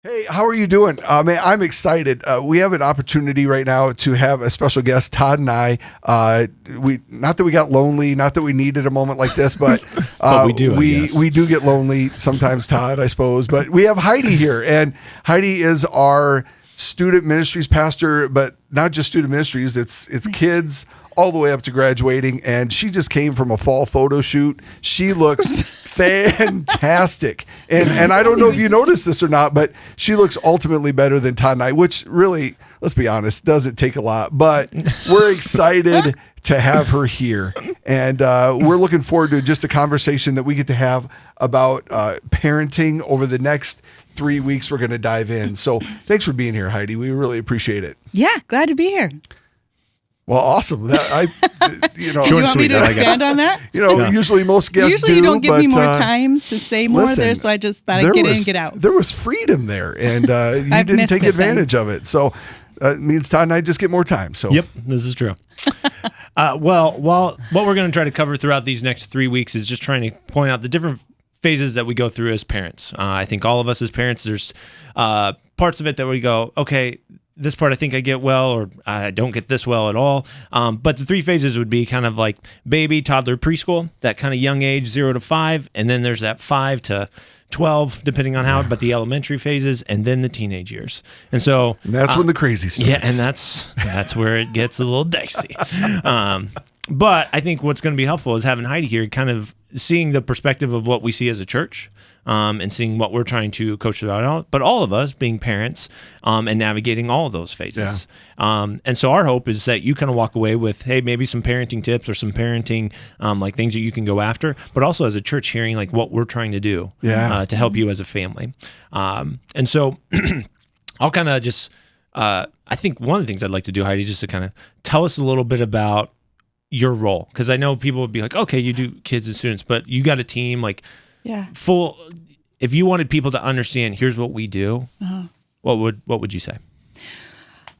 Hey, how are you doing? Man, I'm excited. We have an opportunity right now to have a special guest, Todd and I. Not that we got lonely, not that we needed a moment like this, but, but we do. We do get lonely sometimes, Todd, I suppose. But we have Heidi here, and Heidi is our student ministries pastor, but not just student ministries. It's kids all the way up to graduating, and she just came from a fall photo shoot. She looks fantastic, and I don't know if you noticed this or not, but she looks ultimately better than Todd and I, which really, let's be honest, doesn't take a lot, but we're excited to have her here, and we're looking forward to just a conversation that we get to have about parenting over the next 3 weeks. We're going to dive in. So thanks for being here, Heidi. We really appreciate it. Yeah, glad to be here. Well, awesome. Do you want me to expand on that? Usually most guests Usually you don't give me more time to say more listen, there, so I just thought I'd get in and get out. There was freedom there, and you didn't take advantage of it. So it means Todd and I just get more time. So Yep, this is true. What we're going to try to cover throughout these next 3 weeks is just trying to point out the different phases that we go through as parents. I think all of us as parents, there's parts of it that we go, okay, this part I think I get well, or I don't get this well at all. But the 3 phases would be kind of like baby, toddler, preschool, that kind of young age, 0 to 5. And then there's that 5 to 12, depending on how, but the elementary phases, and then the teenage years. And that's when the crazy starts. Yeah, and that's where it gets a little dicey. But I think what's going to be helpful is having Heidi here, kind of seeing the perspective of what we see as a church, and seeing what we're trying to coach about, but all of us being parents, and navigating all of those phases. Yeah. And so our hope is that you kind of walk away with, hey, maybe some parenting tips or some parenting like things that you can go after, but also as a church hearing like what we're trying to do to help you as a family. And so I'll kind of just, I think one of the things I'd like to do, Heidi, just to kind of tell us a little bit about your role, because I know people would be like, okay, you do kids and students, but you got a team like full. If you wanted people to understand, here's what we do, what would you say?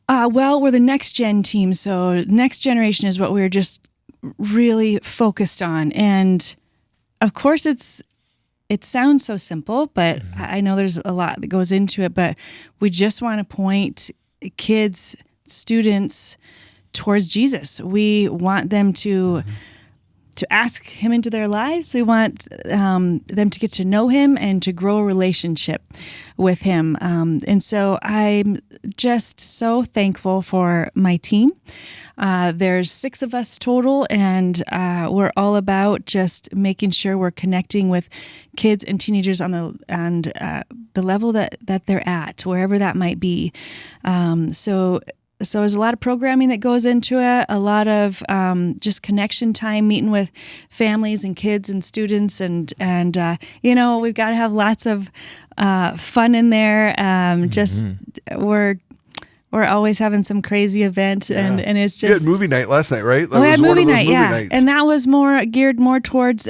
Well, we're the next gen team, so next generation is what we're just really focused on, and of course it sounds so simple, but I know there's a lot that goes into it. But we just want to point kids, students towards Jesus. We want them to ask him into their lives. We want them to get to know him and to grow a relationship with him. And so I'm just so thankful for my team. There's 6 of us total, and we're all about just making sure we're connecting with kids and teenagers on the level that they're at, wherever that might be. So there's a lot of programming that goes into it, a lot of just connection time, meeting with families and kids and students, and we've got to have lots of fun in there. Just we're always having some crazy event, and it's just. You had movie night last night, right? We had movie night, nights. And that was geared more towards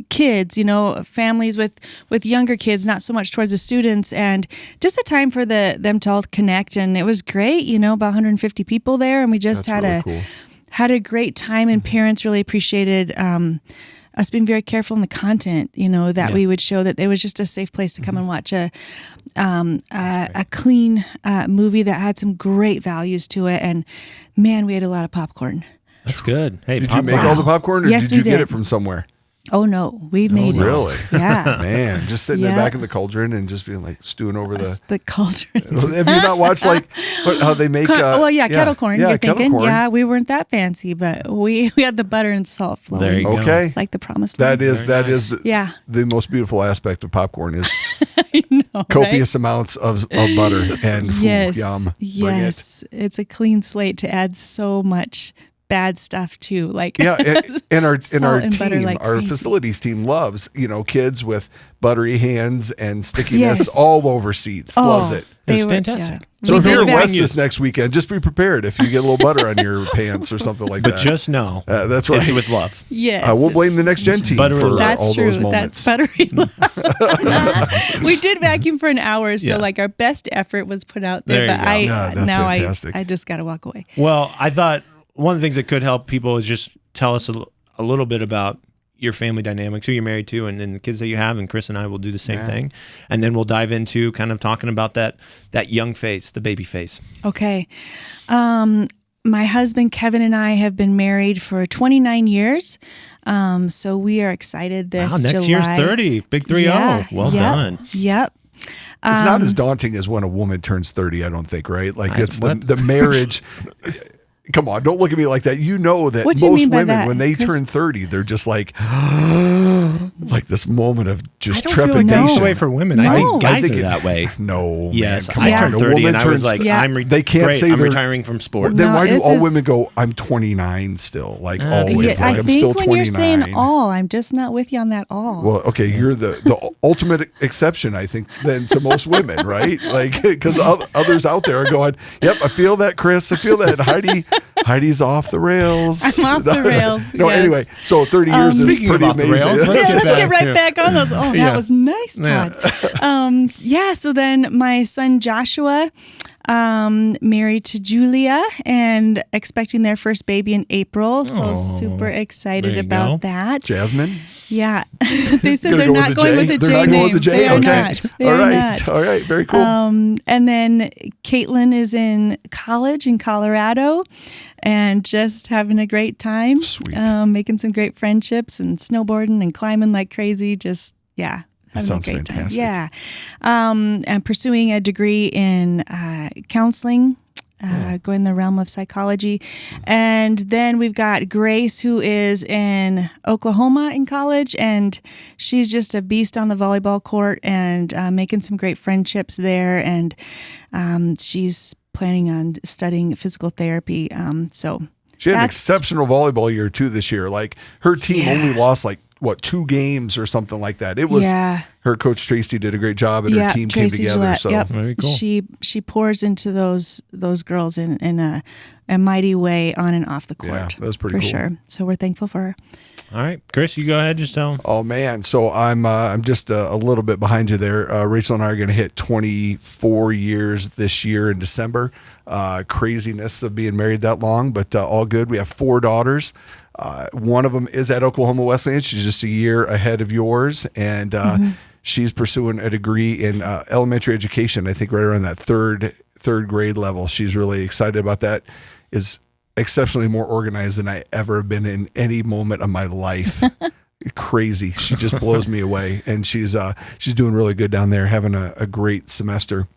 kids, families with younger kids, not so much towards the students, and just a time for them to all connect. And it was great, about 150 people there, and we just had a great time, and parents really appreciated us being very careful in the content, that we would show, that it was just a safe place to come and watch a clean movie that had some great values to it. And man, we ate a lot of popcorn. That's good. Hey, did you make all the popcorn, or yes, did you get it from somewhere? Oh no, we made it. Really? Yeah. Man, just sitting there back in the cauldron and just being like stewing over the cauldron. Have you not watched how they make? Kettle corn. Yeah, you're thinking, corn. Yeah, we weren't that fancy, but we had the butter and salt flowing. There you go. Okay, it's like the promised land. That is the most beautiful aspect of popcorn is I know, copious amounts of butter and yum. Yes, it's a clean slate to add so much bad stuff too, and our team, like our crazy. Facilities team loves kids with buttery hands and stickiness all over seats. Loves it. It's fantastic. Yeah. So if you're in West this next weekend, just be prepared if you get a little butter on your pants or something like that. But just know, that's right. It's with love. Yes, we'll blame the next gen team for all those moments. That's buttery love. We did vacuum for an hour, so our best effort was put out there. But fantastic. I just got to walk away. Well, I thought one of the things that could help people is just tell us a little bit about your family dynamics, who you're married to, and then the kids that you have. And Chris and I will do the same thing. And then we'll dive into kind of talking about that young phase, the baby phase. Okay. My husband, Kevin, and I have been married for 29 years. So we are excited this next July. year's 30. Big 3-0. Yeah, Well yep, done. Yep. It's not as daunting as when a woman turns 30, I don't think, right? Like it's what? the marriage. Come on, don't look at me like that. You know that What do you most mean by women, that, when they Chris? turn 30, they're just like this moment of just I don't feel trepidation. like that's the way for women. I No. think guys think are it- that way. No, Yes, man, come I on. turned A 30 woman and I was turns- like, Yeah. they can't say I'm they're- retiring from sports. Then No, why do this all is- women go, I'm 29 still? Like That's always. Yeah, Like, I I'm think still when 29. you're saying all, I'm just not with you on that all. Well, okay, you're the ultimate exception, I think, then to most women, right? Like, because others out there are going, "Yep, I feel that, Chris. I feel that." Heidi's off the rails. I'm off the rails. No, yes. anyway, so 30 years is Speaking pretty of off the amazing. rails, Yeah, Let's let's get get back right to- back on those. Oh, Yeah. that was nice, Yeah. Todd. So then my son Joshua, married to Julia and expecting their first baby in April. So Oh, super excited there you about go. that. Jasmine? Yeah. They said Gonna they're go not with the going J? with the They're J not name. going with the J? They are Okay. not. They All are right. not. All right. Very cool. And then Caitlin is in college in Colorado and just having a great time. Sweet. Making some great friendships and snowboarding and climbing like crazy. Just, yeah. Having sounds a great fantastic. time. Yeah. And pursuing a degree in counseling. Going in the realm of psychology. And then we've got Grace, who is in Oklahoma in college, and she's just a beast on the volleyball court and making some great friendships there. And she's planning on studying physical therapy. So She had an that's- exceptional volleyball year, too, this year. Like, her team Yeah. only lost, 2 games or something like that. It was, Yeah. her coach, Tracy, did a great job, and her team came Tracy together. Gillette. So, Yep. Very cool. She pours into those girls in a mighty way on and off the court. Yeah, that was pretty for cool. sure. So we're thankful for her. All right, Chris, you go ahead. Just tell them. Oh man, so I'm just a little bit behind you there. Rachel and I are going to hit 24 years this year in December. Craziness of being married that long, but all good. We have 4 daughters. One of them is at Oklahoma Wesleyan. She's just a year ahead of yours, and she's pursuing a degree in elementary education. I think right around that third grade level. She's really excited about that. Is exceptionally more organized than I ever have been in any moment of my life. Crazy. She just blows me away. And she's doing really good down there, having a great semester.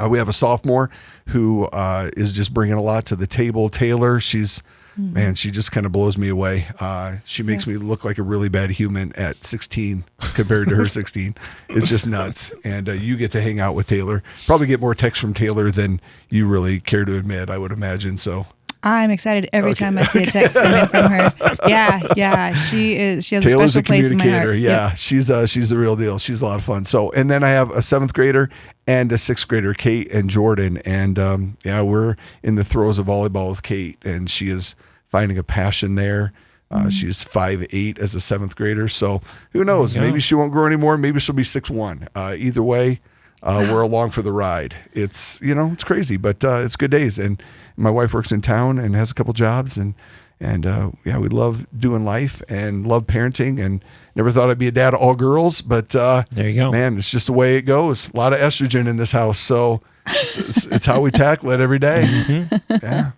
We have a sophomore who is just bringing a lot to the table. Taylor, man, she just kind of blows me away. She makes me look like a really bad human at 16 compared to her 16. It's just nuts. And you get to hang out with Taylor. Probably get more texts from Taylor than you really care to admit, I would imagine. So I'm excited every time I see a text coming from her. Yeah. She has Taylor's a a special place in my communicator. heart. Yeah, Yep. she's the real deal. She's a lot of fun. So, and then I have a 7th grader and a 6th grader, Kate and Jordan. And we're in the throes of volleyball with Kate, and she is finding a passion there. She's 5'8" as a 7th grader. So who knows? Maybe she won't grow anymore. Maybe she'll be 6'1". Either way, we're along for the ride. It's it's crazy, but it's good days. And my wife works in town and has a couple jobs, and we love doing life and love parenting, and never thought I'd be a dad of all girls, but There you go. man, it's just the way it goes. A lot of estrogen in this house, so it's how we tackle it every day. Yeah.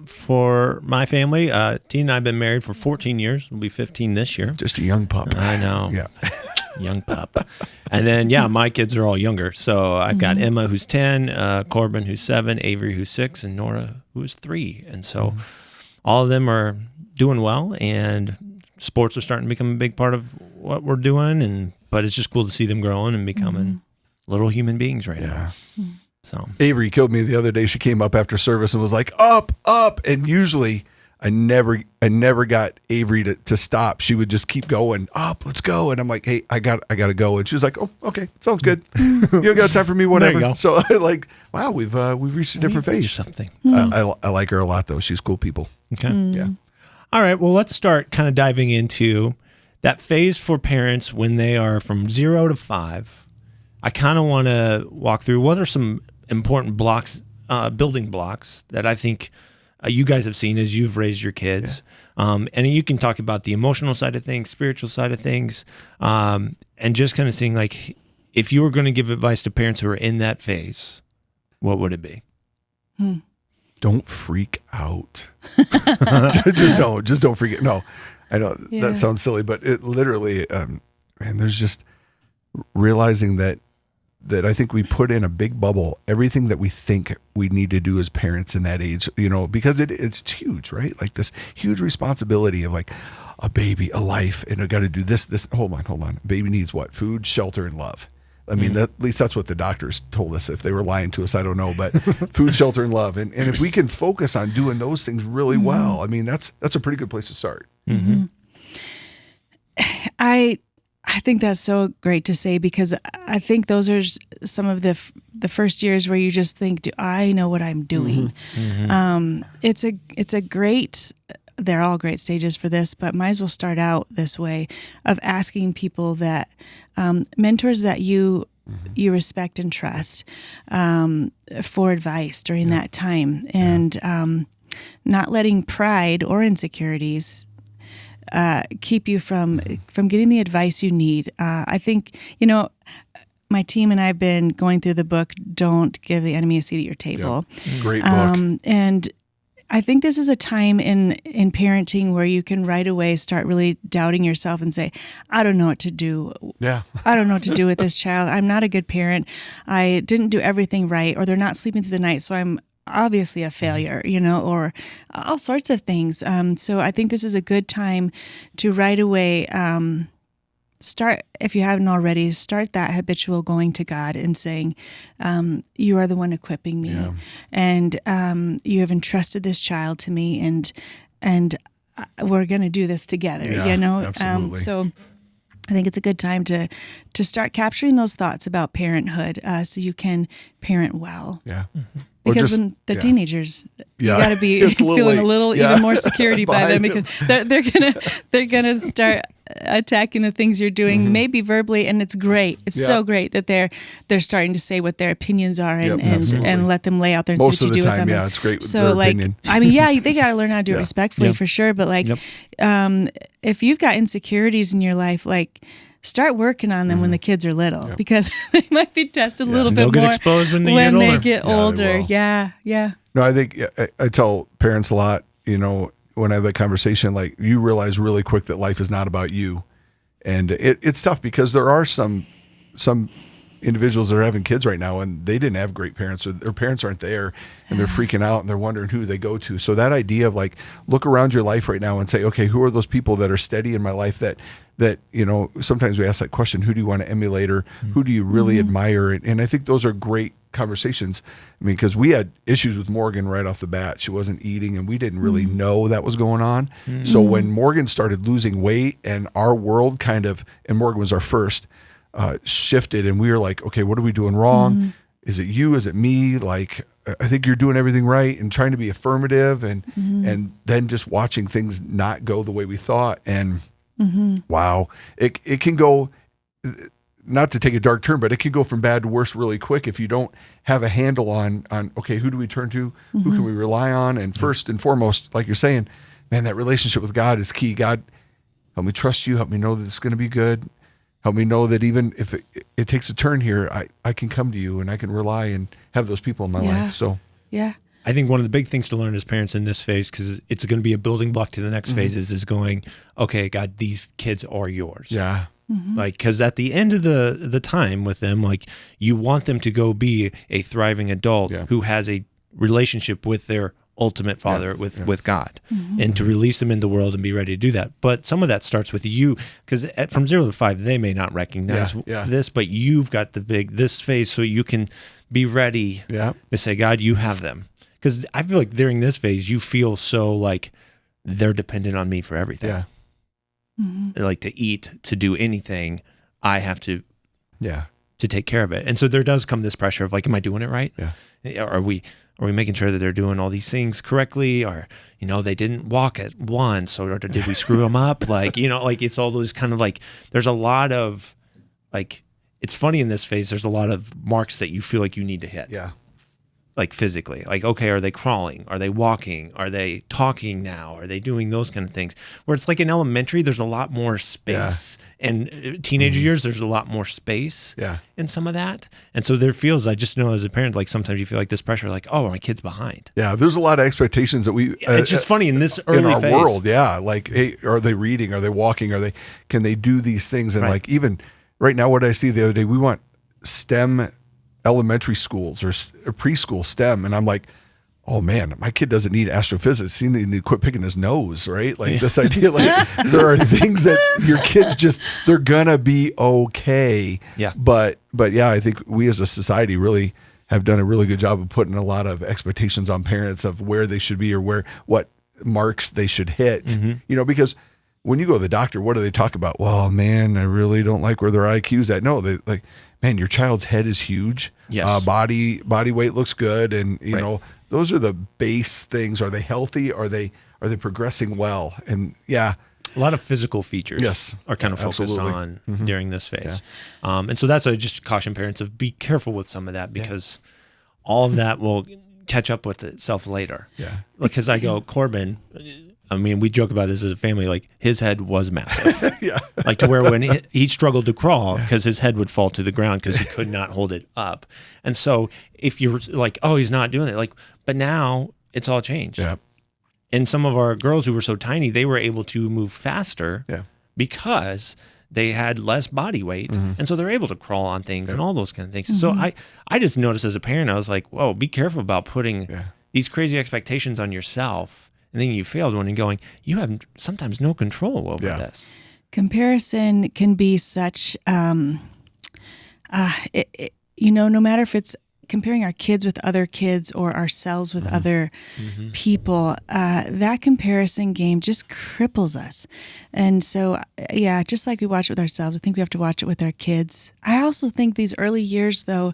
For my family, Tina and I have been married for 14 years. We'll be 15 this year. Just a young pup. I know. Yeah. Young pup. And then, my kids are all younger. So I've got Emma, who's 10, Corbin, who's 7, Avery, who's 6, and Nora, who is 3. And so all of them are doing well, and sports are starting to become a big part of what we're doing. But it's just cool to see them growing and becoming little human beings right now. So Avery killed me the other day. She came up after service and was like, up. And usually I never got Avery to stop. She would just keep going, up, let's go. And I'm like, hey, I got to go. And she was like, oh, okay, sounds good. You don't got time for me, whatever. There you go. So I like, wow, we've reached a different We've phase. reached something. I like her a lot though. She's cool people. Okay. Yeah. All right. Well, let's start kind of diving into that phase for parents when they are from 0 to 5. I kind of want to walk through what are some important blocks, building blocks that I think you guys have seen as you've raised your kids. And you can talk about the emotional side of things, spiritual side of things, and just kind of seeing like, if you were going to give advice to parents who are in that phase, what would it be? Don't freak out. Just don't freak out. No, I know that sounds silly, but it literally, man, there's just realizing that I think we put in a big bubble everything that we think we need to do as parents in that age, because it's huge, right? Like this huge responsibility of like a baby, a life, and I got to do this. Hold on. Baby needs what? Food, shelter, and love. I mean, at least that's what the doctors told us. If they were lying to us, I don't know. But food, shelter, and love, and if we can focus on doing those things really well, I mean, that's a pretty good place to start. Mm-hmm. I think that's so great to say, because I think those are some of the first years where you just think, do I know what I'm doing? It's a great. They're all great stages for this, but might as well start out this way of asking people that mentors that you respect and trust for advice during that time, and not letting pride or insecurities keep you from getting the advice you need. I think, my team and I have been going through the book, Don't Give the Enemy a Seat at Your Table. Yep. Great book. And I think this is a time in parenting where you can right away start really doubting yourself and say, I don't know what to do. Yeah. I don't know what to do with this child. I'm not a good parent. I didn't do everything right, or they're not sleeping through the night, so I'm obviously a failure, or all sorts of things. So I think this is a good time to right away start, if you haven't already, start that habitual going to God and saying, you are the one equipping me, and you have entrusted this child to me, and we're going to do this together, Absolutely. So I think it's a good time to start capturing those thoughts about parenthood, so you can parent well. Yeah. Because when they're teenagers, you got to be feeling a little even more security by them, because they're gonna start attacking the things you're doing, maybe verbally, and it's great. It's so great that they're starting to say what their opinions are and let them lay out there and most see what you do time, with them. Yeah, it's great. With so their like, opinion. I mean, they got to learn how to do it respectfully for sure. But like, if you've got insecurities in your life, like, start working on them when the kids are little, because they might be tested a little bit more. They'll get exposed when they get older. Yeah. No, I think I tell parents a lot, when I have that conversation, like, you realize really quick that life is not about you. And it's tough, because there are some individuals that are having kids right now and they didn't have great parents, or their parents aren't there, and they're freaking out and they're wondering who they go to. So that idea of like, look around your life right now and say, okay, who are those people that are steady in my life that sometimes we ask that question, who do you want to emulate, or who do you really admire? And I think those are great conversations. I mean, because we had issues with Morgan right off the bat. She wasn't eating, and we didn't really know that was going on. So when Morgan started losing weight, and our world and Morgan was our first, shifted, and we were like, okay, what are we doing wrong? Is it you? Is it me? Like, I think you're doing everything right, and trying to be affirmative, and then just watching things not go the way we thought. And wow, it can go, not to take a dark turn, but it can go from bad to worse really quick if you don't have a handle on okay, who do we turn to? Who can we rely on? And first and foremost, like you're saying, man, that relationship with God is key. God, help me trust you. Help me know that it's going to be good. Help me know that even if it takes a turn here, I can come to you, and I can rely and have those people in my life. So I think one of the big things to learn as parents in this phase, because it's going to be a building block to the next phases, is going, okay, God, these kids are yours. Yeah. Like, because at the end of the time with them, like, you want them to go be a thriving adult who has a relationship with their ultimate father, with God, and to release them in the world and be ready to do that. But some of that starts with you, because from 0 to 5, they may not recognize this, but you've got this phase, so you can be ready to say, God, you have them. Because I feel like during this phase, you feel so like they're dependent on me for everything. Yeah. Like, to eat, to do anything, I have to take care of it. And so there does come this pressure of like, am I doing it right? Yeah. Are we making sure that they're doing all these things correctly? Or, they didn't walk at once, or did we screw them up? Like, like, it's all those kind of like, there's a lot of like, it's funny in this phase, there's a lot of marks that you feel like you need to hit. Yeah. like physically, like, okay, are they crawling? Are they walking? Are they talking now? Are they doing those kind of things? Where it's like in elementary, there's a lot more space, and teenager years, there's a lot more space in some of that. And so there feels, I just know as a parent, like sometimes you feel like this pressure, like, oh, my kid's behind. Yeah, there's a lot of expectations that we. It's just funny in this early in our phase. world, like, hey, are they reading? Are they walking? Can they do these things? And like even right now, what I see the other day, we want STEM elementary schools or preschool STEM, and I'm like, oh man, my kid doesn't need astrophysics. He needs to quit picking his nose, right? Like this idea, like there are things that your kids they're gonna be okay. Yeah. But yeah, I think we as a society really have done a really good job of putting a lot of expectations on parents of where they should be or what marks they should hit. You know, because when you go to the doctor, what do they talk about? Well, man, I really don't like where their IQ's at. No, they like, man, your child's head is huge. Yes. Body weight looks good. And you know, those are the base things. Are they healthy? Are they progressing well? And a lot of physical features are kind of focused on during this phase. And so that's just caution parents of be careful with some of that, because all of that will catch up with itself later. Yeah. Because I go, Corbin, I mean, we joke about this as a family, like his head was massive. Like to where when he struggled to crawl because his head would fall to the ground because he could not hold it up. And so if you're like, oh, he's not doing it, like, but now it's all changed. Yeah. And some of our girls who were so tiny, they were able to move faster because they had less body weight. And so they're able to crawl on things and all those kind of things. So I just noticed as a parent, I was like, whoa, be careful about putting these crazy expectations on yourself. And then you failed one and going, you have sometimes no control over this. Comparison can be such, no matter if it's comparing our kids with other kids or ourselves with other people, that comparison game just cripples us. And so, just like we watch it with ourselves, I think we have to watch it with our kids. I also think these early years, though,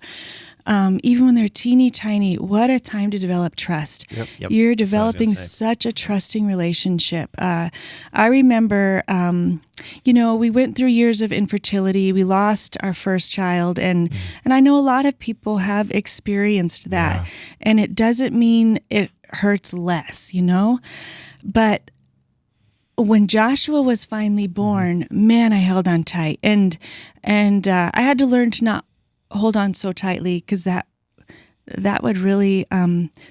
even when they're teeny tiny, what a time to develop trust. Yep. You're developing such a trusting relationship. I remember, we went through years of infertility. We lost our first child, and I know a lot of people have experienced that. And it doesn't mean it hurts less, But when Joshua was finally born, man, I held on tight, and I had to learn to not hold on so tightly, because that would really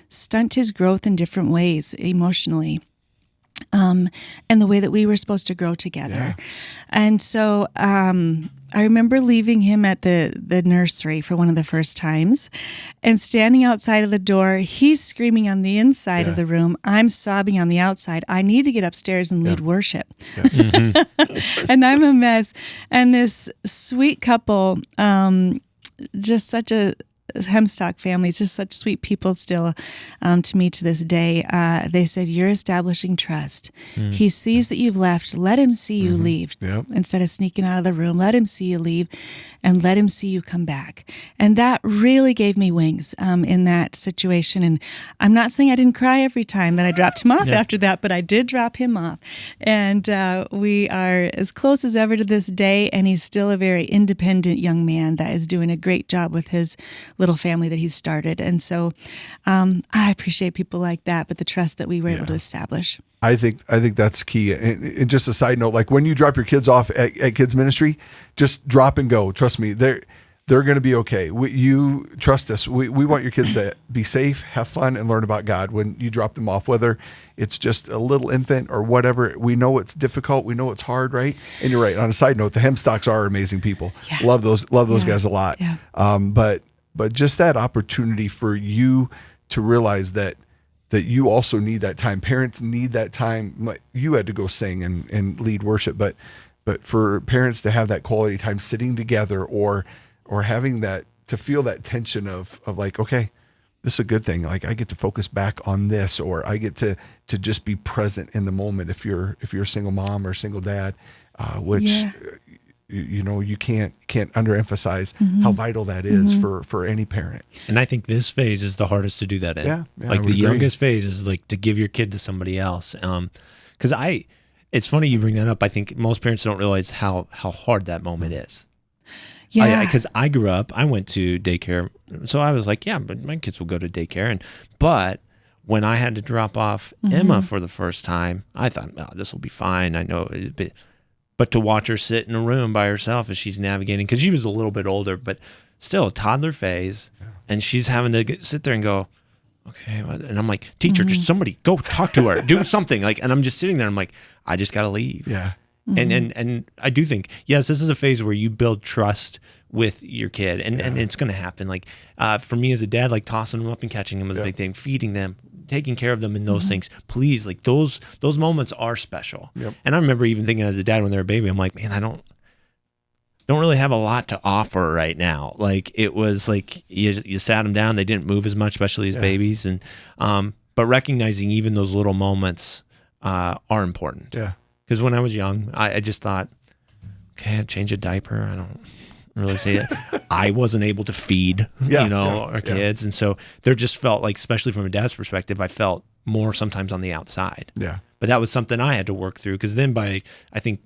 stunt his growth in different ways emotionally, and the way that we were supposed to grow together. And so I remember leaving him at the nursery for one of the first times and standing outside of the door. He's screaming on the inside of the room. I'm sobbing on the outside. I need to get upstairs and lead worship. And I'm a mess. And this sweet couple, just such a Hemstock family, is just such sweet people still to me to this day. They said, you're establishing trust. He sees that you've left. Let him see you leave. Instead of sneaking out of the room, let him see you leave and let him see you come back. And that really gave me wings in that situation. And I'm not saying I didn't cry every time that I dropped him off after that, but I did drop him off. And we are as close as ever to this day, and he's still a very independent young man that is doing a great job with his little family that he's started. And so I appreciate people like that, but the trust that we were able to establish. I think that's key. And just a side note, like when you drop your kids off at kids ministry, just drop and go. Trust me, they're going to be okay. You trust us. We want your kids to be safe, have fun, and learn about God when you drop them off, whether it's just a little infant or whatever. We know it's difficult. We know it's hard, right? And you're right. On a side note, the Hemstocks are amazing people. Love those guys a lot. But just that opportunity for you to realize that you also need that time. Parents need that time. Like you had to go sing and lead worship, but for parents to have that quality time sitting together or having that, to feel that tension of like, okay, this is a good thing. Like I get to focus back on this, or I get to just be present in the moment. If you're a single mom or a single dad, which you can't underemphasize how vital that is for any parent. And I think this phase is the hardest to do that in. Like the youngest phase is like to give your kid to somebody else. Because it's funny you bring that up. I think most parents don't realize how hard that moment is. Yeah. Because I grew up, I went to daycare, so I was like, yeah, but my kids will go to daycare. But when I had to drop off Emma for the first time, I thought, oh, this will be fine. I know, but to watch her sit in a room by herself as she's navigating, because she was a little bit older, but still a toddler phase, and she's having to sit there and go, okay, and I'm like, teacher, just somebody go talk to her, do something, like, and I'm just sitting there, I'm like, I just got to leave. Yeah. And I do think, yes, this is a phase where you build trust with your kid, and it's going to happen. Like, for me as a dad, like tossing them up and catching them is a big thing, feeding them, taking care of them in those things. Please, like those moments are special. Yep. And I remember even thinking as a dad when they were a baby, I'm like, man, I don't really have a lot to offer right now. Like, it was like you sat them down, they didn't move as much, especially as babies, and but recognizing even those little moments are important. Yeah. Because when I was young, I just thought, okay, I'd change a diaper. I don't really see it. I wasn't able to feed, our kids. And so there just felt like, especially from a dad's perspective, I felt more sometimes on the outside. Yeah. But that was something I had to work through. Because then I think,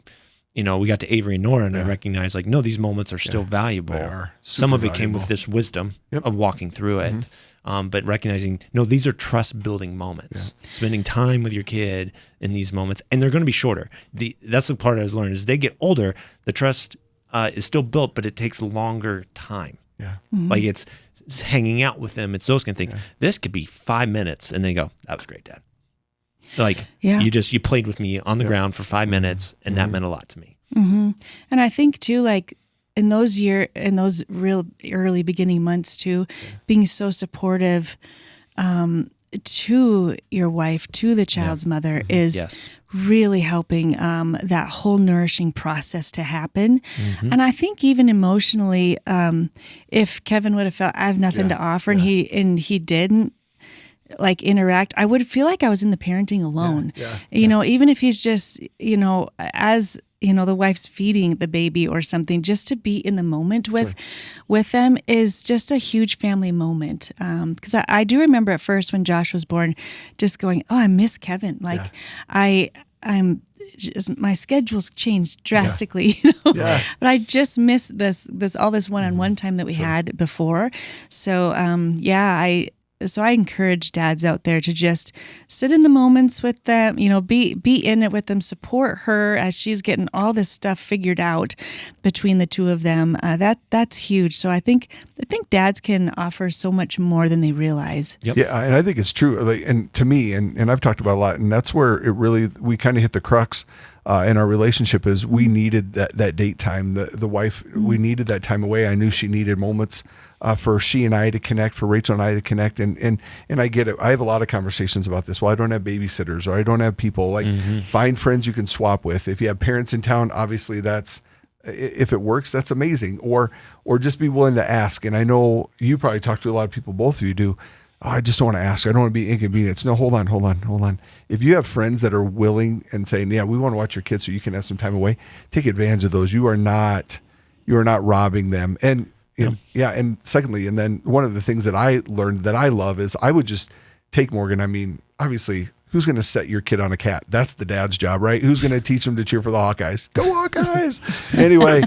we got to Avery and Nora, and I recognized, like, no, these moments are still valuable. They are Some of it super came with valuable. this wisdom of walking through it. But recognizing, no, these are trust building moments, spending time with your kid in these moments, and they're going to be shorter. That's the part I was learning. As they get older, the trust is still built, but it takes longer time. Yeah. Like it's hanging out with them. It's those kind of things. This could be 5 minutes, and they go, that was great, Dad. Like, you played with me on the ground for 5 minutes, and that meant a lot to me. And I think too, like, in those real early beginning months too, being so supportive to your wife, to the child's mother, is really helping that whole nourishing process to happen. And I think even emotionally, if Kevin would have felt I have nothing to offer, and he didn't like interact, I would feel like I was in the parenting alone. Even if he's just, as the wife's feeding the baby or something, just to be in the moment with them is just a huge family moment. Because I do remember at first when Josh was born, just going, oh, I miss Kevin. Like I'm just, my schedule's changed drastically, but I just miss this all this one-on-one time that we had before. So So I encourage dads out there to just sit in the moments with them, be in it with them, support her as she's getting all this stuff figured out between the two of them. That's huge. So I think dads can offer so much more than they realize. Yep. Yeah, and I think it's true. Like, and to me, and I've talked about it a lot, and that's where we kind of hit the crux in our relationship is we needed that date time. The wife, we needed that time away. I knew she needed moments for she and I to connect, for Rachel and I to connect. And I get it. I have a lot of conversations about this. Well, I don't have babysitters, or I don't have people. Like, find friends you can swap with. If you have parents in town, obviously if it works, that's amazing. Or just be willing to ask. And I know you probably talk to a lot of people, both of you do. Oh, I just don't want to ask. I don't want to be inconvenienced. No, hold on. If you have friends that are willing and saying, yeah, we want to watch your kids so you can have some time away, take advantage of those. You are not robbing them. And and secondly, and then one of the things that I learned that I love is I would just take Morgan. I mean, obviously, who's going to set your kid on a cat? That's the dad's job, right? Who's going to teach them to cheer for the Hawkeyes? Go Hawkeyes! Anyway,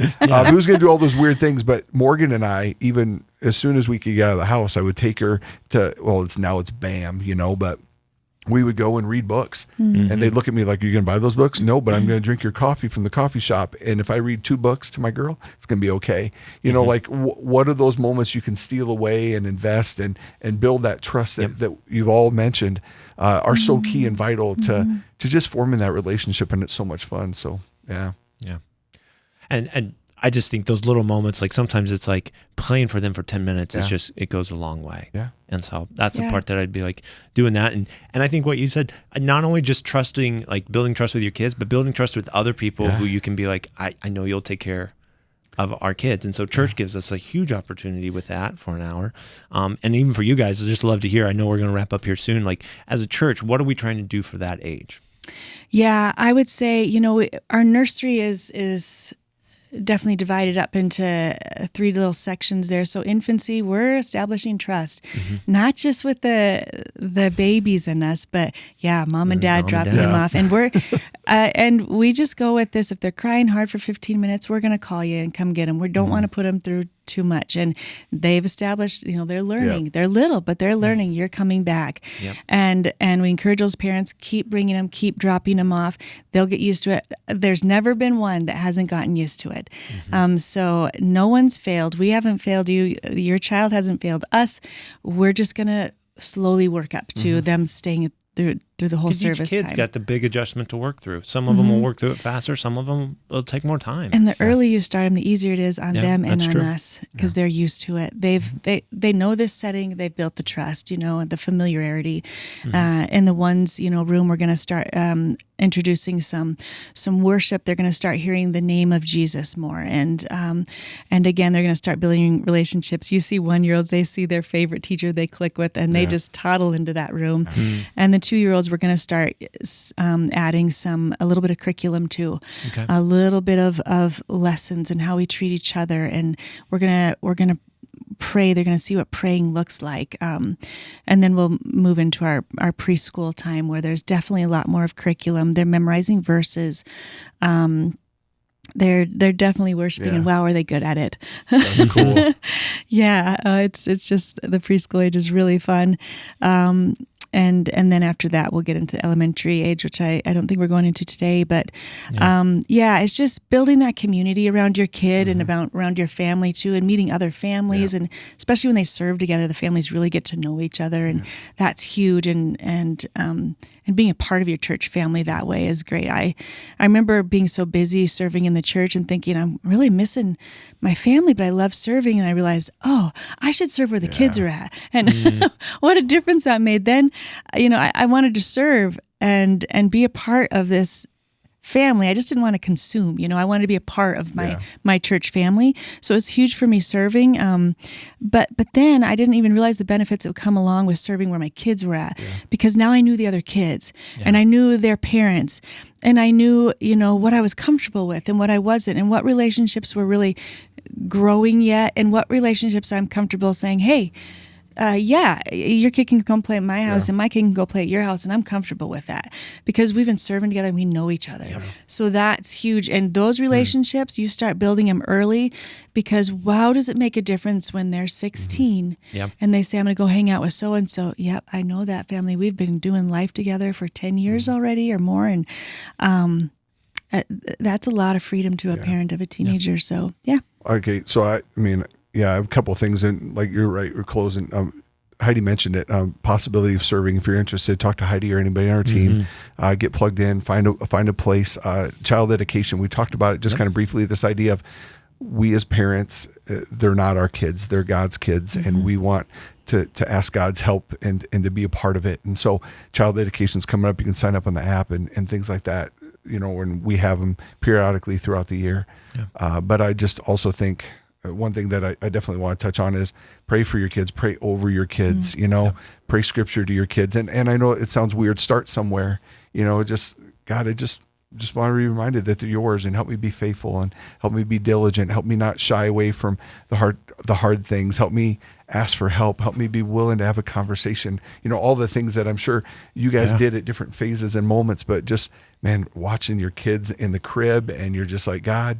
who's going to do all those weird things? But Morgan and I, even as soon as we could get out of the house, I would take her to, well, it's BAM, but we would go and read books. And they'd look at me like, are you going to buy those books? No, but I'm going to drink your coffee from the coffee shop. And if I read 2 books to my girl, it's going to be okay. Like what are those moments you can steal away and invest and build that trust that you've all mentioned are so key and vital to just forming that relationship. And it's so much fun. So, yeah. Yeah. And I just think those little moments, like sometimes it's like playing for them for 10 minutes. It's it goes a long way. Yeah. And so that's the part that I'd be like doing that. And I think what you said, not only just trusting, like building trust with your kids, but building trust with other people who you can be like, I know you'll take care of our kids. And so church gives us a huge opportunity with that for an hour. And even for you guys, I'd just love to hear, I know we're going to wrap up here soon. Like as a church, what are we trying to do for that age? Yeah, I would say, our nursery is definitely divided up into 3 little sections there. So infancy, we're establishing trust, not just with the babies in us, but mom and dad dropping them off. And we're and we just go with this. If they're crying hard for 15 minutes, we're going to call you and come get them. We don't want to put them through too much. And they've established, they're learning. Yep. They're little, but they're learning. You're coming back. Yep. And we encourage those parents, keep bringing them, keep dropping them off. They'll get used to it. There's never been one that hasn't gotten used to it. So no one's failed. We haven't failed you. Your child hasn't failed us. We're just going to slowly work up to them staying through the whole service each kid's time. got the big adjustment to work through. Some of them will work through it faster. Some of them will take more time. And the earlier you start them, the easier it is on them and on true. us because they're used to it. They know this setting. They've built the trust, and the familiarity. In the ones room, we're going to start introducing some worship. They're going to start hearing the name of Jesus more, and again, they're going to start building relationships. You see 1-year-olds, they see their favorite teacher they click with, and they just toddle into that room. And the 2-year-olds, we're going to start adding a little bit of curriculum too, a little bit of lessons and how we treat each other, and we're gonna pray. They're gonna see what praying looks like, and then we'll move into our preschool time where there's definitely a lot more of curriculum. They're memorizing verses. They're definitely worshiping, and wow, are they good at it? That's cool. It's just the preschool age is really fun. And then after that, we'll get into elementary age, which I don't think we're going into today. But it's just building that community around your kid and around your family too, and meeting other families, and especially when they serve together, the families really get to know each other, and that's huge. And being a part of your church family that way is great. I remember being so busy serving in the church and thinking I'm really missing my family, but I love serving, and I realized, I should serve where the kids are at, and what a difference that made. Then, I wanted to serve and be a part of this family. I just didn't want to consume, I wanted to be a part of my church family. So it's huge for me serving. But then I didn't even realize the benefits that would come along with serving where my kids were at, because now I knew the other kids and I knew their parents, and I knew, what I was comfortable with and what I wasn't, and what relationships were really growing yet, and what relationships I'm comfortable saying, hey, your kid can come play at my house and my kid can go play at your house, and I'm comfortable with that because we've been serving together and we know each other. So that's huge. And those relationships, you start building them early, because wow, does it make a difference when they're 16 and they say, I'm going to go hang out with so-and-so. Yep, I know that family. We've been doing life together for 10 years already or more. And that's a lot of freedom to a parent of a teenager. So, Okay, so I have a couple of things, and like you're right, we're closing. Heidi mentioned it, possibility of serving. If you're interested, talk to Heidi or anybody on our team. Get plugged in, find a place. Child dedication, we talked about it just kind of briefly, this idea of we as parents, they're not our kids, they're God's kids, and we want to ask God's help and to be a part of it. And so child dedication's coming up. You can sign up on the app and things like that, and we have them periodically throughout the year. But I just also think one thing that I definitely want to touch on is pray for your kids, pray over your kids, pray scripture to your kids. And I know it sounds weird, start somewhere, God, I just want to be reminded that they're yours, and help me be faithful, and help me be diligent. Help me not shy away from the hard things. Help me ask for help. Help me be willing to have a conversation. All the things that I'm sure you guys did at different phases and moments, but just, man, watching your kids in the crib, and you're just like, God,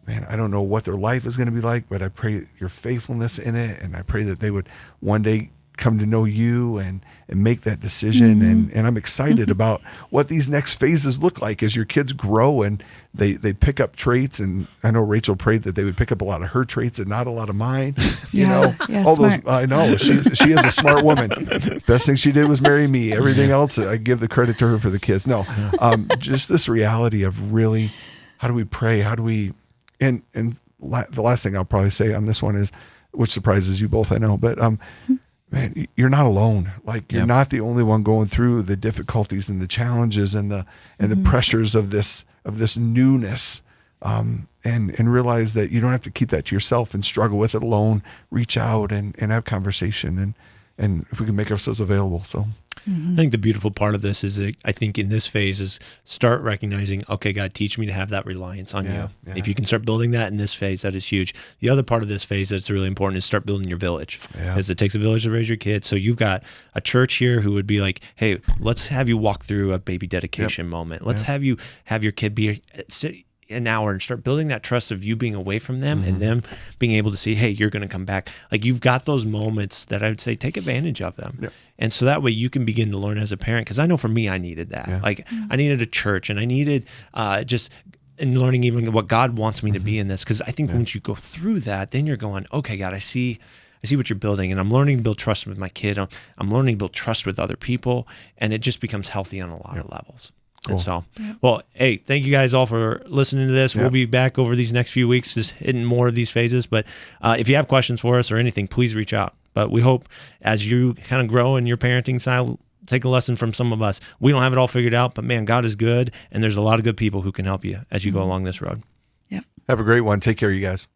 man, I don't know what their life is going to be like, but I pray your faithfulness in it, and I pray that they would one day come to know you and make that decision. And I'm excited about what these next phases look like as your kids grow and they pick up traits. And I know Rachel prayed that they would pick up a lot of her traits and not a lot of mine. All smart. those, I know she is a smart woman. Best thing she did was marry me. Everything else, I give the credit to her for the kids. No, just this reality of really, how do we pray? How do we, and the last thing I'll probably say on this one is, which surprises you both, I know, but man, you're not alone. Like, you're not the only one going through the difficulties and the challenges and the pressures of this newness. And realize that you don't have to keep that to yourself and struggle with it alone. Reach out and have conversation, and if we can make ourselves available. So I think the beautiful part of this is that I think in this phase is start recognizing, okay, God, teach me to have that reliance on you. Yeah. If you can start building that in this phase, that is huge. The other part of this phase that's really important is start building your village, because it takes a village to raise your kids. So you've got a church here who would be like, hey, let's have you walk through a baby dedication moment. Let's have you have your kid be an hour and start building that trust of you being away from them and them being able to see, hey, you're going to come back. Like, you've got those moments that I would say take advantage of them. Yep. And so that way you can begin to learn as a parent. Because I know for me, I needed that. Yeah. Like, I needed a church, and I needed just in learning even what God wants me to be in this. Because I think once you go through that, then you're going, okay, God, I see what you're building, and I'm learning to build trust with my kid. I'm learning to build trust with other people, and it just becomes healthy on a lot of levels. Cool. And so, well, hey, thank you guys all for listening to this. We'll be back over these next few weeks, just hitting more of these phases. But if you have questions for us or anything, please reach out. But we hope as you kind of grow in your parenting style, take a lesson from some of us. We don't have it all figured out, but man, God is good, and there's a lot of good people who can help you as you go along this road. Have a great one. Take care, you guys.